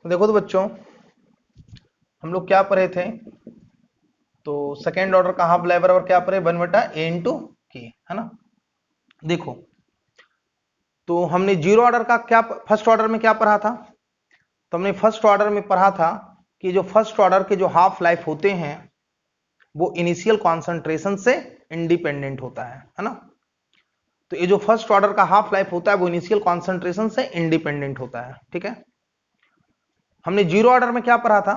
तो देखो तो बच्चों, हम लोग क्या पढ़े थे? तो सेकेंड ऑर्डर का हाफ लाइफ बराबर क्या पढ़े? 1/a इंटू के, है ना। देखो, तो हमने जीरो ऑर्डर का क्या, फर्स्ट ऑर्डर में क्या पढ़ा था? तो हमने फर्स्ट ऑर्डर में पढ़ा था कि जो फर्स्ट ऑर्डर के जो हाफ लाइफ होते हैं वो इनिशियल कॉन्सेंट्रेशन से इंडिपेंडेंट होता है ना। तो ये जो फर्स्ट ऑर्डर का हाफ लाइफ होता है वो इनिशियल कॉन्सेंट्रेशन से इंडिपेंडेंट होता है, ठीक है। हमने जीरो ऑर्डर में क्या पढ़ा था?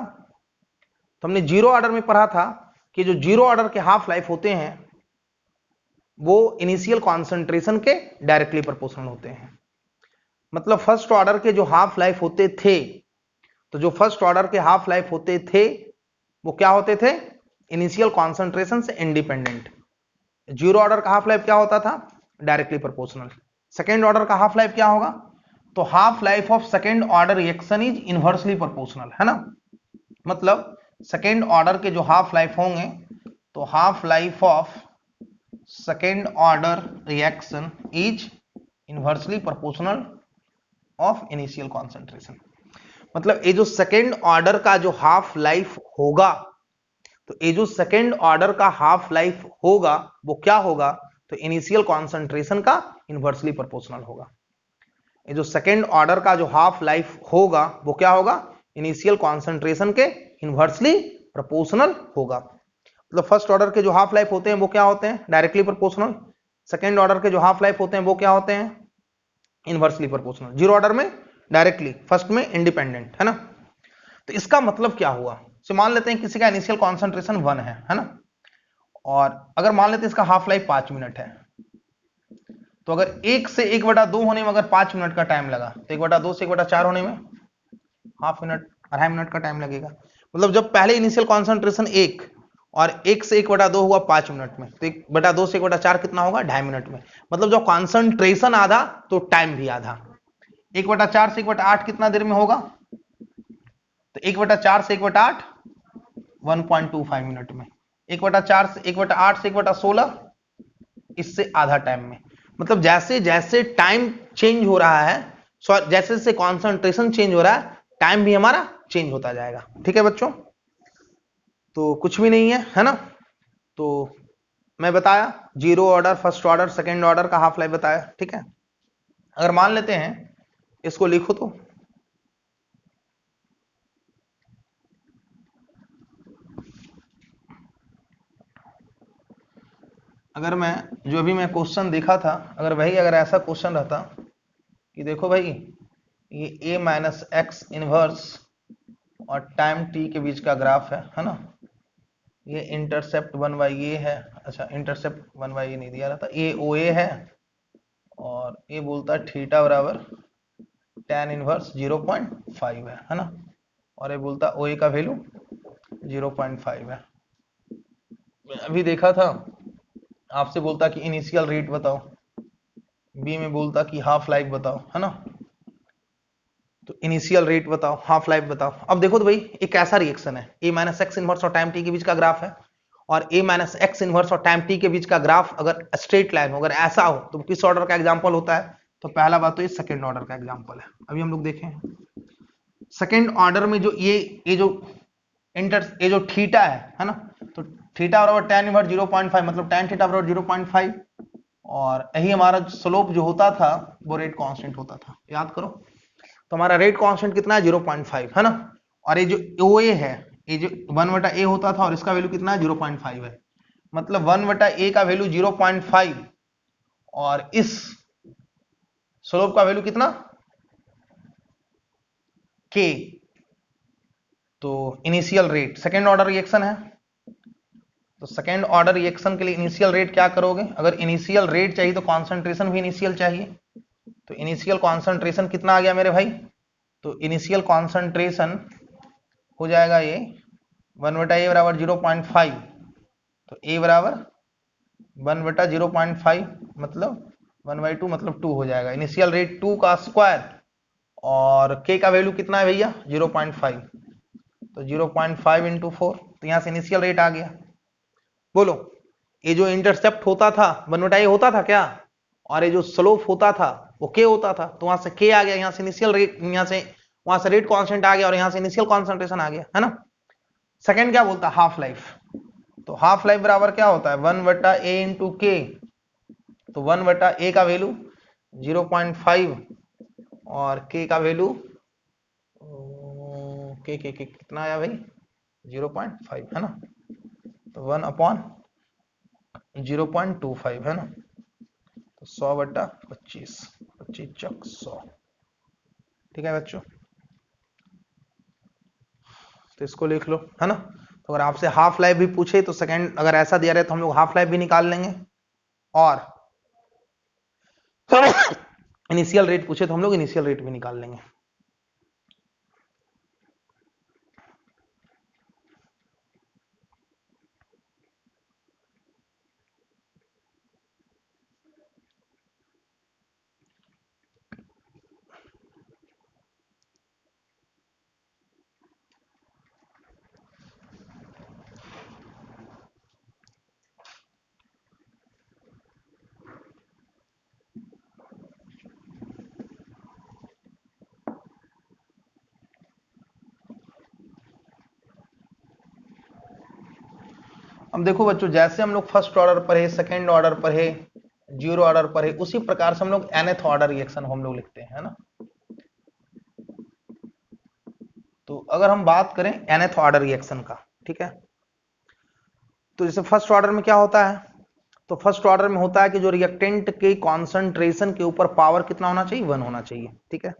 तो हमने जीरो ऑर्डर में पढ़ा था कि जो जीरो ऑर्डर के हाफ लाइफ होते हैं वो इनिशियल कॉन्सेंट्रेशन के डायरेक्टली प्रोपोर्शनल होते हैं। मतलब फर्स्ट ऑर्डर के जो हाफ लाइफ होते थे, तो जो फर्स्ट ऑर्डर के हाफ लाइफ होते थे वो क्या होते थे? इनिशियल कॉन्सेंट्रेशन से इंडिपेंडेंट। जीरो ऑर्डर का हाफ लाइफ क्या होता था? Directly proportional. सेकेंड ऑर्डर का हाफ लाइफ क्या होगा? तो half life of second order reaction is inversely proportional, है ना। मतलब सेकेंड ऑर्डर के जो हाफ लाइफ होंगे तो half life of second order reaction is inversely proportional of initial concentration. मतलब ये जो सेकेंड ऑर्डर का जो हाफ लाइफ होगा, तो ये जो सेकेंड ऑर्डर का हाफ लाइफ होगा वो क्या होगा? तो इनिशियल कॉन्सेंट्रेशन का इनवर्सली प्रोपोर्शनल होगा। ये जो सेकेंड ऑर्डर का जो हाफ लाइफ होगा वो क्या होगा? इनिशियल कॉन्सेंट्रेशन के इनवर्सली प्रोपोर्शनल होगा। मतलब फर्स्ट ऑर्डर के जो हाफ लाइफ होते हैं वो क्या होते हैं? Directly proportional. सेकेंड ऑर्डर के जो हाफ लाइफ होते हैं वो क्या होते हैं? Inversely proportional. जीरो ऑर्डर में डायरेक्टली, फर्स्ट में इंडिपेंडेंट, है ना। तो इसका मतलब क्या हुआ? तो मान लेते हैं किसी का इनिशियल कॉन्सेंट्रेशन 1 है ना, और अगर मान लेते हैं इसका हाफ लाइफ 5 मिनट है, तो अगर 1 से 1/2 होने में अगर 5 मिनट का टाइम लगा तो 1/2 से 1/4 होने में हाफ मिनट, 2.5 मिनट का टाइम लगेगा। मतलब जब पहले इनिशियल कॉन्सेंट्रेशन 1 और 1 से 1/2 हुआ 5 मिनट में, तो 1/2 से 1/4 कितना होगा? 2.5 मिनट में। मतलब जो कॉन्सेंट्रेशन आधा तो टाइम भी आधा। 1/4 से 1/8 कितना देर में होगा? तो 1/4 से 1/8 1.25 मिनट में। 1/4 से 1/8 से 1/16 इससे आधा टाइम में। मतलब जैसे जैसे टाइम चेंज हो रहा है, जैसे जैसे कॉन्सेंट्रेशन चेंज हो रहा है, टाइम भी हमारा चेंज होता जाएगा, ठीक है बच्चों। तो कुछ भी नहीं है ना। तो मैं बताया zero order, first order, second order का हाफ लाइफ बताया, ठीक है। अगर मान लेते हैं, इसको लिखो तो, अगर मैं जो अभी मैं क्वेश्चन देखा था, अगर ऐसा क्वेश्चन रहता कि देखो भाई ये a माइनस एक्स इनवर्स और टाइम t के बीच का ग्राफ है ना। ये इंटरसेप्ट 1/a है। अच्छा, इंटरसेप्ट 1/a नहीं दिया रहता, ये OA है और ये बोलता है थीटा बराबर tan इनवर्स 0.5 है ना। और ये बोलता OA का वैल्यू 0.5 है। अभी देखा था, आपसे बोलता कि इनिशियल रेट बताओ, बी में बोलता कि हाफ लाइफ बताओ, है ना। तो इनिशियल रेट बताओ, हाफ लाइफ बताओ। अब देखो तो भाई एक कैसा रिएक्शन है, a माइनस एक्स इनवर्स और टाइम t के बीच का ग्राफ है, और a माइनस एक्स इनवर्स और टाइम t के बीच का ग्राफ अगर स्ट्रेट लाइन हो, अगर ऐसा हो तो किस ऑर्डर का एग्जांपल होता है? तो पहला बात तो ये सेकंड ऑर्डर का एग्जांपल है। अभी हम लोग देखें सेकंड ऑर्डर में जो ये जो थीटा है ना, तो थीटा बराबर tan इनवर्स 0.5, मतलब tan थीटा बराबर 0.5, और यही हमारा स्लोप जो होता था वो रेट कांस्टेंट होता था, याद करो। तो हमारा रेट कांस्टेंट कितना है? 0.5, है ना। और ये जो OA है, ये जो 1/a होता था और इसका वैल्यू कितना है? 0.5 है। मतलब 1/a का वैल्यू 0.5 और इस स्लोप का वैल्यू कितना? k। तो initial rate, second order reaction है, तो सेकेंड ऑर्डर रिएक्शन के लिए इनिशियल रेट क्या करोगे? अगर इनिशियल रेट चाहिए तो कॉन्सेंट्रेशन भी इनिशियल चाहिए। तो इनिशियल कॉन्सेंट्रेशन कितना आ गया मेरे भाई? तो इनिशियल कॉन्सेंट्रेशन हो जाएगा ये 1/a बराबर 0.5, तो a बराबर 1/0.5 मतलब 1/2 मतलब 2 हो जाएगा। इनिशियल रेट 2 का स्क्वायर और k का वैल्यू कितना है भैया? 0.5, तो 0.5 इंटू 4, तो यहाँ से इनिशियल रेट आ गया। बोलो, ये जो इंटरसेप्ट होता था 1/a होता था क्या? और ये जो स्लोप होता था वो k होता था, तो वहां से k आ गया, यहाँ से इनिशियल रेट, यहाँ से वहां से रेट कांस्टेंट आ गया और यहां से इनिशियल कॉन्सेंट्रेशन आ गया, है ना। सेकंड क्या बोलता है, हाफ लाइफ। तो हाफ लाइफ बराबर क्या होता है, 1/a इंटू के। तो 1/a का वैल्यू 0.5 और के का वैल्यू के कितना आया भाई, 0.5, है ना। तो 1/0.25, है ना। तो 100/25, 25 चक 100, ठीक है बच्चों। तो इसको लिख लो, है ना। तो अगर आपसे हाफ लाइफ भी पूछे तो सेकंड, अगर ऐसा दिया रहे तो हम लोग हाफ लाइफ भी निकाल लेंगे, और इनिशियल रेट पूछे तो हम लोग इनिशियल रेट भी निकाल लेंगे। अब देखो बच्चों, जैसे हम लोग फर्स्ट ऑर्डर पर है, सेकंड ऑर्डर पर है, जीरो ऑर्डर पर है, उसी प्रकार से हम लोग nth ऑर्डर रिएक्शन हम लोग लिखते हैं, है ना। तो अगर हम बात करें nth ऑर्डर रिएक्शन का, ठीक है, तो जैसे फर्स्ट ऑर्डर में क्या होता है, तो फर्स्ट ऑर्डर में होता है कि जो रिएक्टेंट के कॉन्सेंट्रेशन के ऊपर पावर कितना होना चाहिए, 1 होना चाहिए, ठीक है।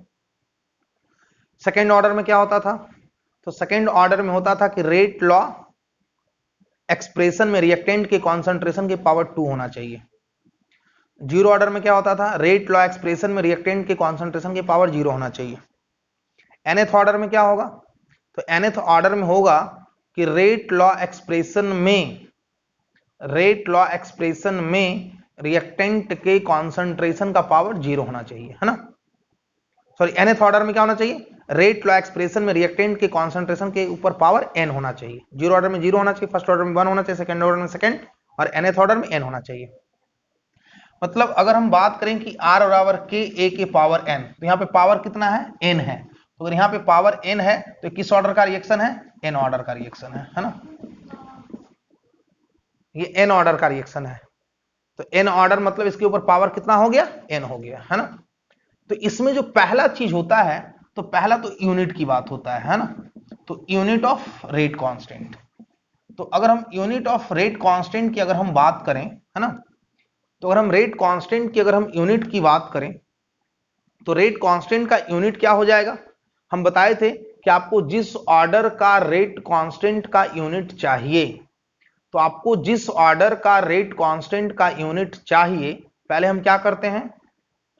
सेकेंड ऑर्डर में क्या होता था, तो सेकेंड ऑर्डर में होता था कि रेट लॉ एक्सप्रेशन में रिएक्टेंट के कॉन्सेंट्रेशन की पावर 2 होना चाहिए। जीरो ऑर्डर में क्या होता था, रेट लॉ एक्सप्रेशन में रिएक्टेंट के कॉन्सेंट्रेशन की पावर 0 होना चाहिए। nth ऑर्डर में क्या होगा, तो nth ऑर्डर में होगा कि रेट लॉ एक्सप्रेशन में रिएक्टेंट के कॉन्सेंट्रेशन का पावर 0 होना चाहिए, है ना। सॉरी, nth ऑर्डर में क्या होना चाहिए, रेट लॉ एक्सप्रेशन में रिएक्टेंट के कॉन्सेंट्रेशन के ऊपर पावर n होना चाहिए। जीरो ऑर्डर में 0 होना चाहिए, फर्स्ट ऑर्डर में 1 होना चाहिए, सेकंड ऑर्डर में सेकंड, और nth ऑर्डर में n होना चाहिए। मतलब अगर हम बात करें कि r बराबर k a के पावर n, तो यहाँ पे पावर कितना है, n है। तो अगर यहाँ पे पावर n है तो किस ऑर्डर का रिएक्शन है, n ऑर्डर का रिएक्शन है ना। ये n ऑर्डर का रिएक्शन है, तो n ऑर्डर मतलब इसके ऊपर पावर कितना हो गया, n हो गया, है ना। तो इसमें जो पहला चीज होता है, तो पहला तो यूनिट की बात होता है ना। तो यूनिट ऑफ रेट कांस्टेंट, तो अगर हम यूनिट ऑफ रेट कांस्टेंट की अगर हम बात करें, है ना, तो अगर हम रेट कांस्टेंट की अगर हम यूनिट की बात करें, तो रेट कांस्टेंट का यूनिट क्या हो जाएगा, हम बताए थे कि आपको जिस ऑर्डर का रेट कांस्टेंट का यूनिट चाहिए, तो आपको जिस ऑर्डर का रेट कांस्टेंट का यूनिट चाहिए, पहले हम क्या करते हैं,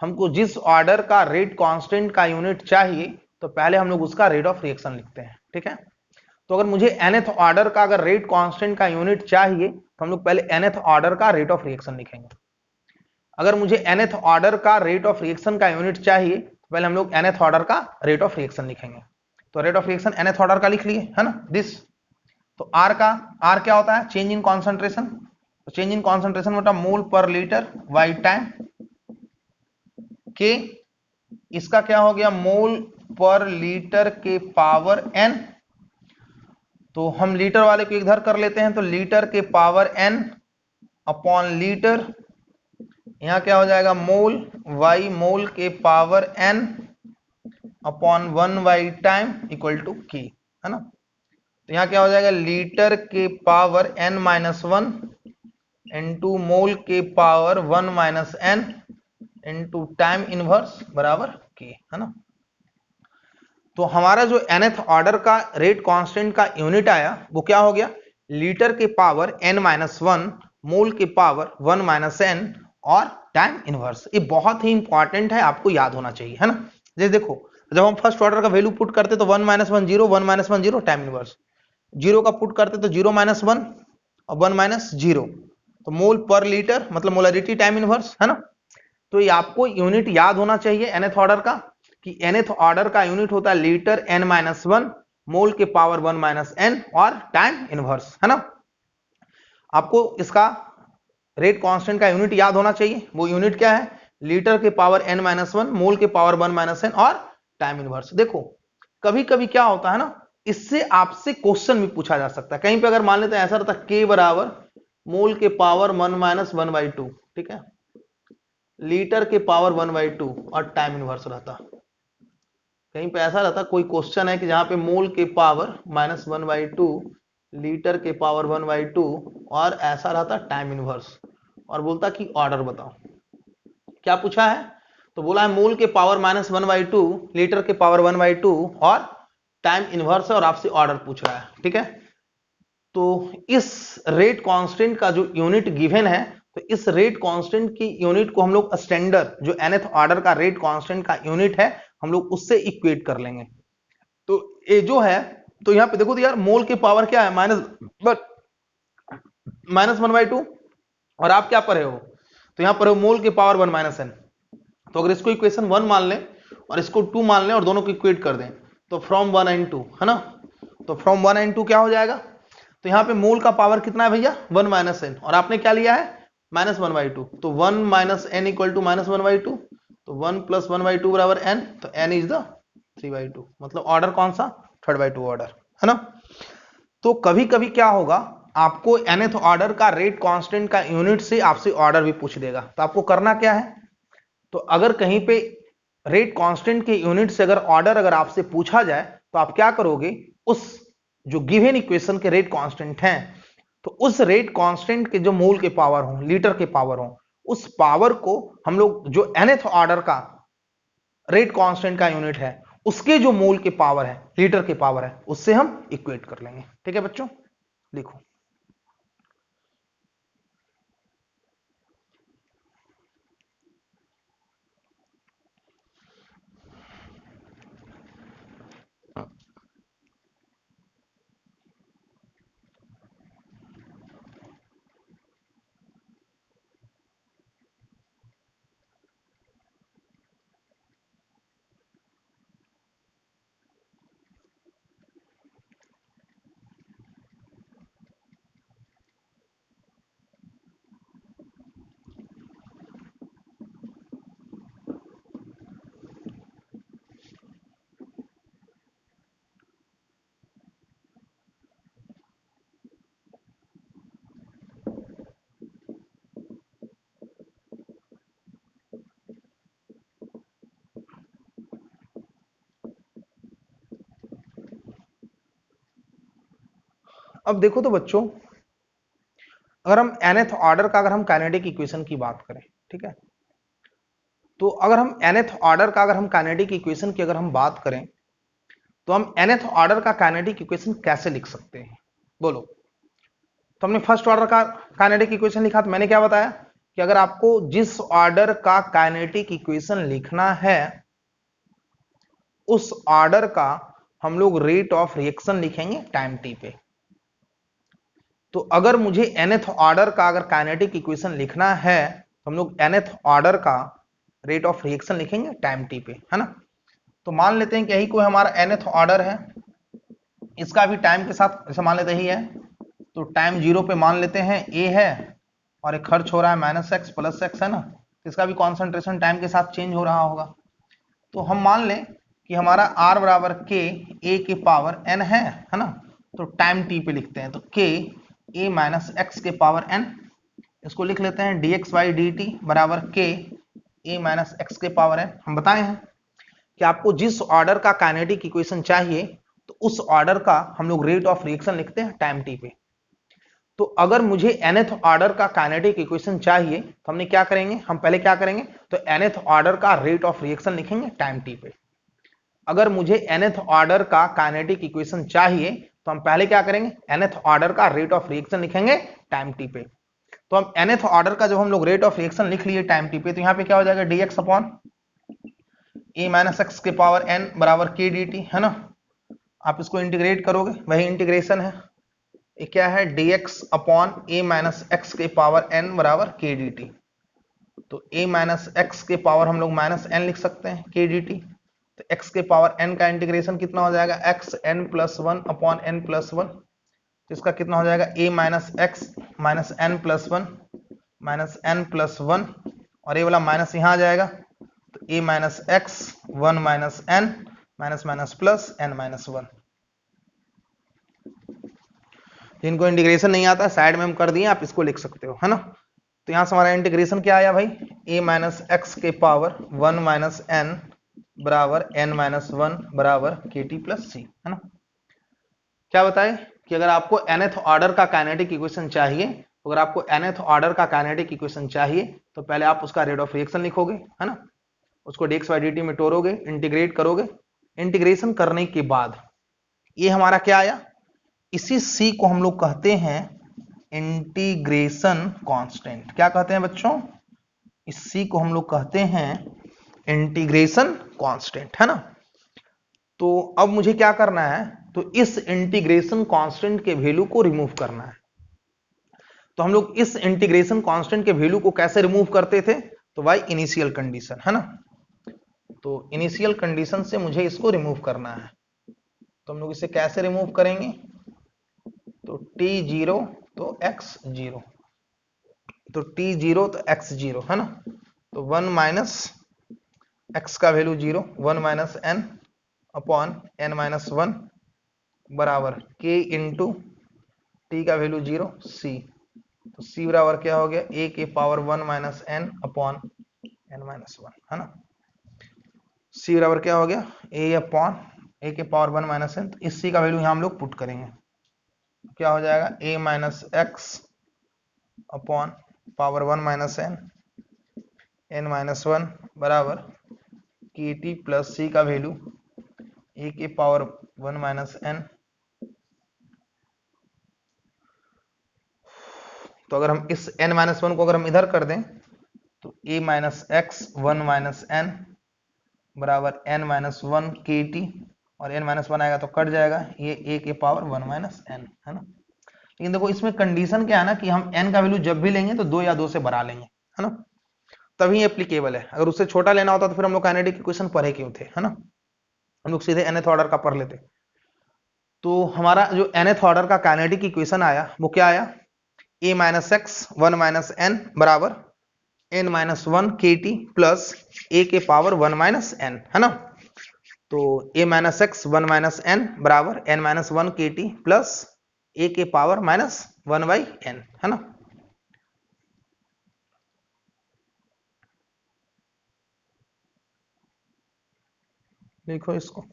हमको जिस ऑर्डर का रेट कांस्टेंट का यूनिट चाहिए, तो पहले हम लोग उसका रेट ऑफ रिएक्शन लिखते हैं, ठीक है। तो अगर मुझे nth ऑर्डर का अगर रेट कांस्टेंट का यूनिट चाहिए, तो हम लोग पहले nth ऑर्डर का रेट ऑफ रिएक्शन लिखेंगे। अगर मुझे nth ऑर्डर का रेट ऑफ रिएक्शन का यूनिट चाहिए, तो पहले हम लोग nth ऑर्डर का रेट ऑफ रिएक्शन लिखेंगे। तो rate of reaction nth order का लिख लिए, है ना, दिस। तो R क्या होता है, चेंज इन कॉन्सेंट्रेशन। तो चेंज इन कॉन्सेंट्रेशन मतलब मोल पर लीटर बाई टाइम, के इसका क्या हो गया, मोल पर लीटर के पावर n। तो हम लीटर वाले को इधर कर लेते हैं, तो लीटर के पावर n अपॉन लीटर, यहां क्या हो जाएगा, मोल वाई मोल के power n upon 1 by time equal to K, है ना। तो यहां क्या हो जाएगा, लीटर के power n minus 1 into mole के power 1 minus n into time inverse बराबर के, है ना। तो हमारा जो nth ऑर्डर का रेट कांस्टेंट का यूनिट आया वो क्या हो गया, लीटर के पावर n माइनस 1, मोल के पावर 1 माइनस n और टाइम इनवर्स। ये बहुत ही इंपॉर्टेंट है, आपको याद होना चाहिए, है ना। जैसे देखो, जब हम फर्स्ट ऑर्डर का वैल्यू पुट करते तो 1 minus 1 0, 1 minus 1 0 time inverse, zero का पुट करते तो 0 माइनस 1 और 1 माइनस 0, तो मोल पर लीटर मतलब मोलरिटी टाइम इनवर्स, है ना। तो ये आपको यूनिट याद होना चाहिए nth ऑर्डर का, कि nth ऑर्डर का यूनिट होता है लीटर n माइनस 1, मोल के पावर 1 माइनस n और टाइम इनवर्स, है ना। आपको इसका रेट कांस्टेंट का यूनिट याद होना चाहिए, वो यूनिट क्या है, लीटर के पावर n माइनस 1, मोल के पावर 1 माइनस n और टाइम इनवर्स। देखो कभी कभी क्या होता है ना, इससे आपसे क्वेश्चन भी पूछा जा सकता है। कहीं पे अगर मान लेते हैं ऐसा रहता k बराबर मोल के पावर 1-1/2, ठीक है, लीटर के पावर 1/2 और टाइम इनवर्स रहता। कहीं पे ऐसा रहता कोई क्वेश्चन है कि जहां पे मोल के पावर -1/2, लीटर के पावर 1/2 और ऐसा रहता टाइम इनवर्स, और बोलता कि ऑर्डर बताओ। क्या पूछा है? तो बोला है मोल के पावर -1/2, लीटर के पावर 1/2 और टाइम इनवर्स है, और आपसे ऑर्डर पूछ रहा है, ठीक है। तो इस रेट कांस्टेंट का जो यूनिट गिवन है, तो इस रेट कांस्टेंट की यूनिट को हम लोग स्टैंडर्ड जो nth ऑर्डर का रेट कांस्टेंट का यूनिट है, हम लोग उससे इक्वेट कर लेंगे। तो ये जो है, तो यहां पे देखो तो यार मोल के पावर क्या है, -1/2, और आप क्या पढ़े हो, तो यहां पर मोल के पावर 1-n। तो अगर इसको इक्वेशन 1 मान लें और इसको 2 मान लें और दोनों को इक्वेट कर दें, तो फ्रॉम 1 एंड 2, है ना, तो फ्रॉम 1 एंड 2 क्या हो जाएगा, तो यहाँ पे मोल का पावर कितना है भैया 1-n, और आपने क्या लिया है -1/2, तो 1 - n = -1/2, तो 1 + 1/2 बराबर n, तो n इज द 3/2, मतलब ऑर्डर कौन सा 3/2 ऑर्डर, है ना। तो कभी कभी क्या होगा, आपको nth ऑर्डर का रेट कांस्टेंट का यूनिट से आपसे ऑर्डर भी पूछ देगा। तो आपको करना क्या है, तो अगर कहीं पे रेट कांस्टेंट के यूनिट से अगर ऑर्डर अगर आपसे पूछा जाए, तो आप क्या करोगे, उस जो गिवन इक्वेशन के रेट कांस्टेंट हैं, तो उस रेट कांस्टेंट के जो मोल के पावर हो, लीटर के पावर हो, उस पावर को हम लोग जो nth ऑर्डर का रेट कांस्टेंट का यूनिट है, उसके जो मोल के पावर है, लीटर के पावर है, उससे हम इक्वेट कर लेंगे। ठीक है बच्चों, लिखो। अब देखो तो बच्चों, अगर हम nth ऑर्डर का अगर हम काइनेटिक इक्वेशन की बात करें, ठीक है, तो अगर हम nth ऑर्डर का अगर हम काइनेटिक इक्वेशन की अगर हम बात करें, तो हम nth ऑर्डर का काइनेटिक इक्वेशन कैसे लिख सकते हैं, बोलो। तो हमने फर्स्ट ऑर्डर का काइनेटिक इक्वेशन लिखा, तो मैंने क्या बताया कि अगर आपको जिस ऑर्डर का काइनेटिक इक्वेशन लिखना है, उस ऑर्डर का हम लोग रेट ऑफ रिएक्शन लिखेंगे टाइम टी पे। तो अगर मुझे nth ऑर्डर का अगर काइनेटिक इक्वेशन लिखना है, तो हम लोग nth ऑर्डर का रेट ऑफ रिएक्शन लिखेंगे टाइम टी पे, है ना। तो मान लेते हैं कि यही कोई हमारा nth ऑर्डर है, इसका भी टाइम के साथ जैसे मान लेते ही है, तो टाइम 0 पे मान लेते हैं a है, और एक खर्च हो रहा है -x + x, है ना, इसका भी कॉन्सेंट्रेशन टाइम के साथ चेंज हो रहा होगा। तो हम मान लें कि हमारा r बराबर k a के पावर n है ना, तो टाइम t पे लिखते हैं, तो k a - x के पावर n, इसको लिख लेते हैं dx/dt बराबर k a - x के पावर n। हम बताए हैं कि आपको जिस ऑर्डर का काइनेटिक इक्वेशन चाहिए, तो उस ऑर्डर का हम लोग रेट ऑफ रिएक्शन लिखते हैं टाइम t पे। तो अगर मुझे nth ऑर्डर का काइनेटिक इक्वेशन चाहिए, तो हमने क्या करेंगे, हम पहले क्या करेंगे, तो nth ऑर्डर का रेट ऑफ रिएक्शन लिखेंगे टाइम t पे। अगर मुझे nth ऑर्डर का काइनेटिक इक्वेशन चाहिए, तो हम पहले क्या करेंगे, nth ऑर्डर का रेट ऑफ रिएक्शन लिखेंगे टाइम t पे। तो हम nth ऑर्डर का जब हम लोग रेट ऑफ रिएक्शन लिख लिए टाइम t पे, तो यहाँ पे क्या हो जाएगा dx अपॉन a - x के पावर n बराबर k dt, है ना। आप इसको इंटीग्रेट करोगे, वही इंटीग्रेशन है, ये क्या है dx अपॉन a - x के पावर n बराबर k dt। तो a - x के पावर हम लोग -n लिख सकते हैं k dt। तो x के पावर n का इंटीग्रेशन कितना हो जाएगा, xn + 1 अपॉन n + 1, इसका कितना हो जाएगा a - x - n + 1 n + 1, और ये वाला माइनस यहाँ आ जाएगा, तो a - x 1 - n minus minus plus n minus 1। जिनको इंटीग्रेशन नहीं आता साइड में हम कर दिए, आप इसको लिख सकते हो, है ना। तो यहां से हमारा इंटीग्रेशन क्या आया भाई, a माइनस एक्स के पावर 1 माइनस n बराबर n माइनस 1 बराबर के टी प्लस सी, है ना। क्या बताए कि अगर आपको nth ऑर्डर का काइनेटिक इक्वेशन चाहिए, अगर आपको nth ऑर्डर का काइनेटिक इक्वेशन चाहिए तो पहले आप उसका रेट ऑफ रिएक्शन लिखोगे, है ना, उसको dx by dt में तोड़ोगे, इंटीग्रेट करोगे। इंटीग्रेशन करने के बाद ये हमारा क्या आया, इसी c को हम लोग कहते हैं इंटीग्रेशन कांस्टेंट। क्या कहते हैं बच्चों, इस c को हम लोग कहते हैं इंटीग्रेशन कांस्टेंट, है ना। तो अब मुझे क्या करना है, तो इस इंटीग्रेशन कांस्टेंट के वैल्यू को रिमूव करना है। तो हम लोग इस इंटीग्रेशन कांस्टेंट के वैल्यू को कैसे रिमूव करते थे, तो भाई इनिशियल कंडीशन, है ना। तो इनिशियल कंडीशन से मुझे इसको रिमूव करना है, तो हम लोग इसे कैसे रिमूव करेंगे, तो t0 तो x0, तो t0 तो x0, है ना। तो 1 माइनस एक्स का value 0, 1 minus n upon n minus 1 बराबर k इंटू टी का वैल्यू 0 c। तो c बराबर क्या हो गया, a के power 1 minus n upon n minus 1, है ना। c बराबर क्या हो गया, a अपॉन a के पावर 1 माइनस n। तो इस c का वैल्यू यहाँ हम लोग पुट करेंगे, क्या हो जाएगा, a minus x upon power 1 minus n minus 1 बराबर के टी प्लस सी का वैल्यू a के पावर 1 माइनस n। तो अगर हम इस n माइनस 1 को अगर हम इधर कर दें तो a minus X 1 minus n बराबर n माइनस 1 के टी, और n माइनस 1 आएगा तो कट जाएगा, ये a के पावर 1 माइनस n, है ना। लेकिन देखो इसमें कंडीशन क्या है ना, कि हम n का वैल्यू जब भी लेंगे तो 2 या 2 से बढ़ा लेंगे, है ना, तभी एप्लीकेबल है। अगर उससे छोटा लेना होता तो फिर हम लोग काइनेटिक इक्वेशन पढ़े क्यों थे, है ना, हम लोग सीधे nth ऑर्डर का पढ़ लेते। तो हमारा जो nth ऑर्डर का काइनेटिक इक्वेशन आया वो क्या आया, a minus X 1 minus n बराबर n minus 1 K T plus a के पावर 1 माइनस n, है ना। तो a minus X 1 minus n बराबर n minus 1 K T plus a के पावर माइनस 1 बाई n, है ना। देखो इसको,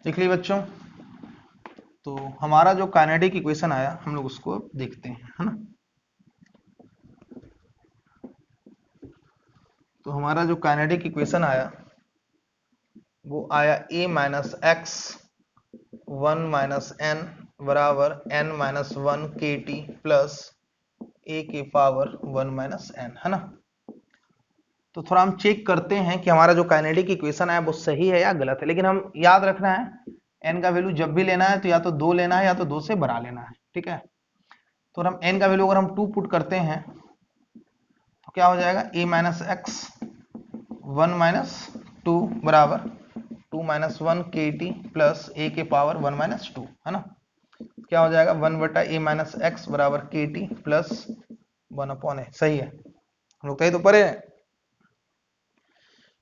देख ली बच्चों। तो हमारा जो काइनेटिक इक्वेशन आया हम लोग उसको देखते हैं, है ना। तो हमारा जो काइनेटिक इक्वेशन आया वो आया a minus X 1 minus n बराबर n minus 1 K T plus a के पावर 1 माइनस n, है ना। तो थोड़ा हम चेक करते हैं कि हमारा जो काइनेटिक इक्वेशन है वो सही है या गलत है। लेकिन हम याद रखना है n का वैल्यू जब भी लेना है तो या तो 2 लेना है या तो 2 से बढ़ा लेना है, ठीक है। तो हम n का वैल्यू अगर हम 2 पुट करते हैं तो क्या हो जाएगा, a माइनस एक्स 1 माइनस 2 बराबर 2 minus 1 K T plus a के पावर 1 माइनस 2, है ना। क्या हो जाएगा, 1 बटा a माइनस एक्स बराबर के टी प्लस 1 अपॉन ए। सही है, हम लोग कहीं तो पढ़े हैं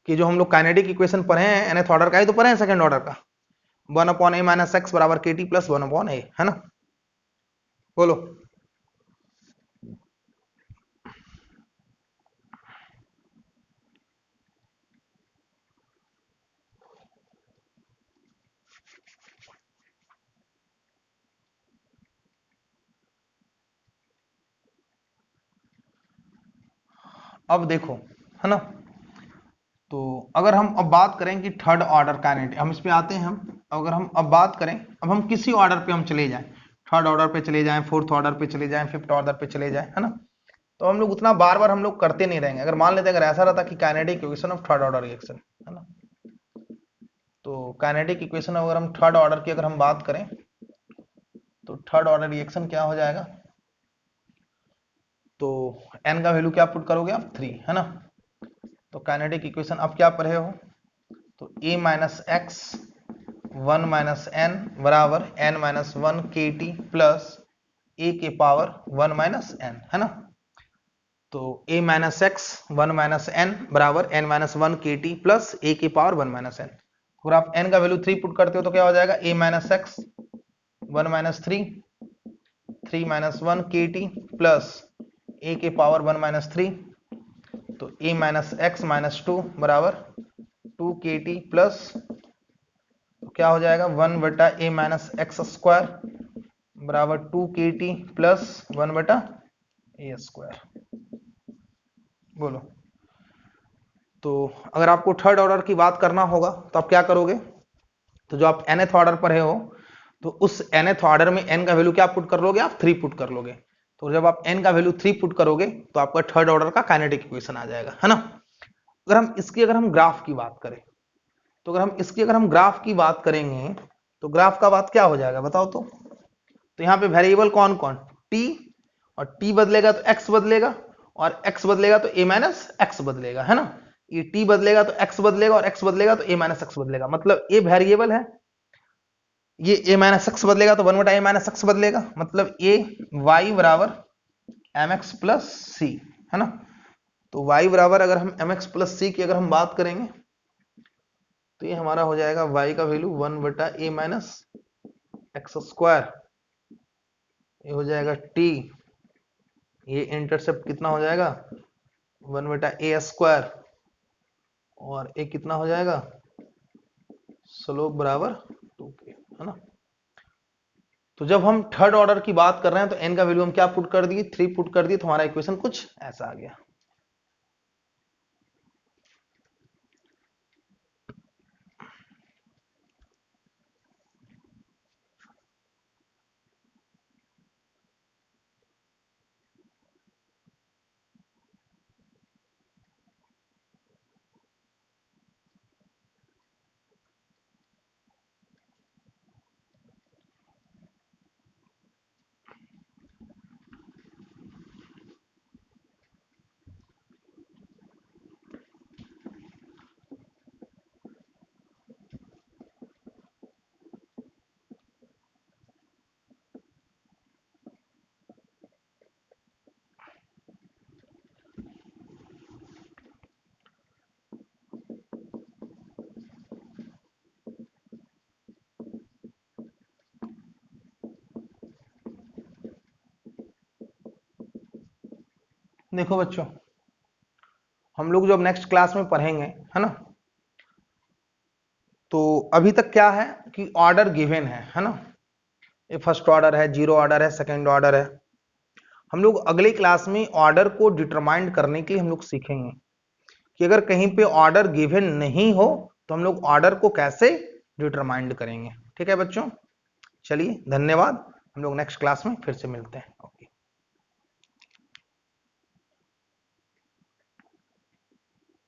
कि जो हम लोग काइनेटिक इक्वेशन पढ़े हैं nth ऑर्डर का ही तो पढ़े हैं, सेकंड ऑर्डर का, 1 अपॉन a माइनस एक्स बराबर के टी प्लस 1 अपॉन ए, है ना। बोलो, अब देखो, है ना। तो अगर हम अब बात करें कि थर्ड ऑर्डर काइनेटिक, हम इस पे आते हैं। हम अगर हम अब बात करें, अब हम किसी ऑर्डर पे हम चले जाएं, थर्ड ऑर्डर पे चले जाएं, फोर्थ ऑर्डर पे चले जाएं, फिफ्थ ऑर्डर पे चले जाएं, है ना। तो हम लोग उतना बार बार हम लोग करते नहीं रहेंगे। अगर मान लेते हैं, अगर ऐसा रहता कि kinetic equation of third order reaction, है ना, तो काइनेटिक इक्वेशन अगर हम थर्ड ऑर्डर की अगर हम बात करें थर्ड ऑर्डर रिएक्शन क्या हो जाएगा, तो n का वैल्यू क्या पुट करोगे आप 3, है ना। तो काइनेटिक इक्वेशन अब क्या पढ़े हो, तो a minus X 1 minus N बराबर n minus 1 K T plus a के पावर 1 माइनस n, है ना। तो a minus X 1 minus N बराबर n minus 1 K T plus a की पावर 1 माइनस एन। अगर आप n का वैल्यू 3 पुट करते हो तो क्या हो जाएगा, a minus X 1 minus 3 minus 1 K T plus a के पावर 1 माइनस 3। तो a माइनस एक्स माइनस 2 बराबर 2 के टी प्लस तो क्या हो जाएगा 1 बटा a माइनस एक्स स्क्वायर बराबर 2 के टी प्लस 1 बटा a स्क्वायर। बोलो, तो अगर आपको थर्ड ऑर्डर की बात करना होगा तो आप क्या करोगे, तो जो आप nth ऑर्डर पर हो तो उस nth ऑर्डर में n का वैल्यू क्या पुट कर लोगे, आप 3 पुट कर लोगे। तो जब आप n का वैल्यू 3 पुट करोगे तो आपका थर्ड ऑर्डर का काइनेटिक इक्वेशन आ जाएगा, है ना। अगर हम ग्राफ की बात करें, तो अगर हम ग्राफ की बात करेंगे तो ग्राफ का बात क्या हो जाएगा बताओ तो यहाँ पे वेरिएबल कौन कौन, t, और t बदलेगा तो x बदलेगा, और x बदलेगा तो a माइनस x बदलेगा, है ना। ये t बदलेगा तो x बदलेगा, और x बदलेगा तो a माइनस x बदलेगा। मतलब a वेरिएबल है, ये a माइनस x बदलेगा तो 1 बटा a माइनस x बदलेगा। मतलब a y बराबर mx प्लस c, है ना। तो y बराबर अगर हम mx प्लस c की अगर हम बात करेंगे तो ये हमारा हो जाएगा y का वैल्यू 1 बटा a माइनस एक्स स्क्वायर, ये हो जाएगा t, ये इंटरसेप्ट कितना हो जाएगा 1 बटा a स्क्वायर, और a कितना हो जाएगा स्लोप बराबर 2k, है ना। तो जब हम थर्ड ऑर्डर की बात कर रहे हैं तो n का वैल्यू हम क्या पुट कर दिए, 3 पुट कर दिए, तो हमारा इक्वेशन कुछ ऐसा आ गया। देखो बच्चों, हम लोग जो अब नेक्स्ट क्लास में पढ़ेंगे, है ना, तो अभी तक क्या है कि ऑर्डर गिवन है ना। ये फर्स्ट ऑर्डर है, जीरो ऑर्डर है, सेकंड ऑर्डर है। हम लोग अगले क्लास में ऑर्डर को डिटरमाइन करने के लिए हम लोग सीखेंगे कि अगर कहीं पे ऑर्डर गिवन नहीं हो तो हम लोग ऑर्डर को कैसे डिटरमाइन करेंगे। ठीक है बच्चों, चलिए धन्यवाद, हम लोग नेक्स्ट क्लास में फिर से मिलते हैं।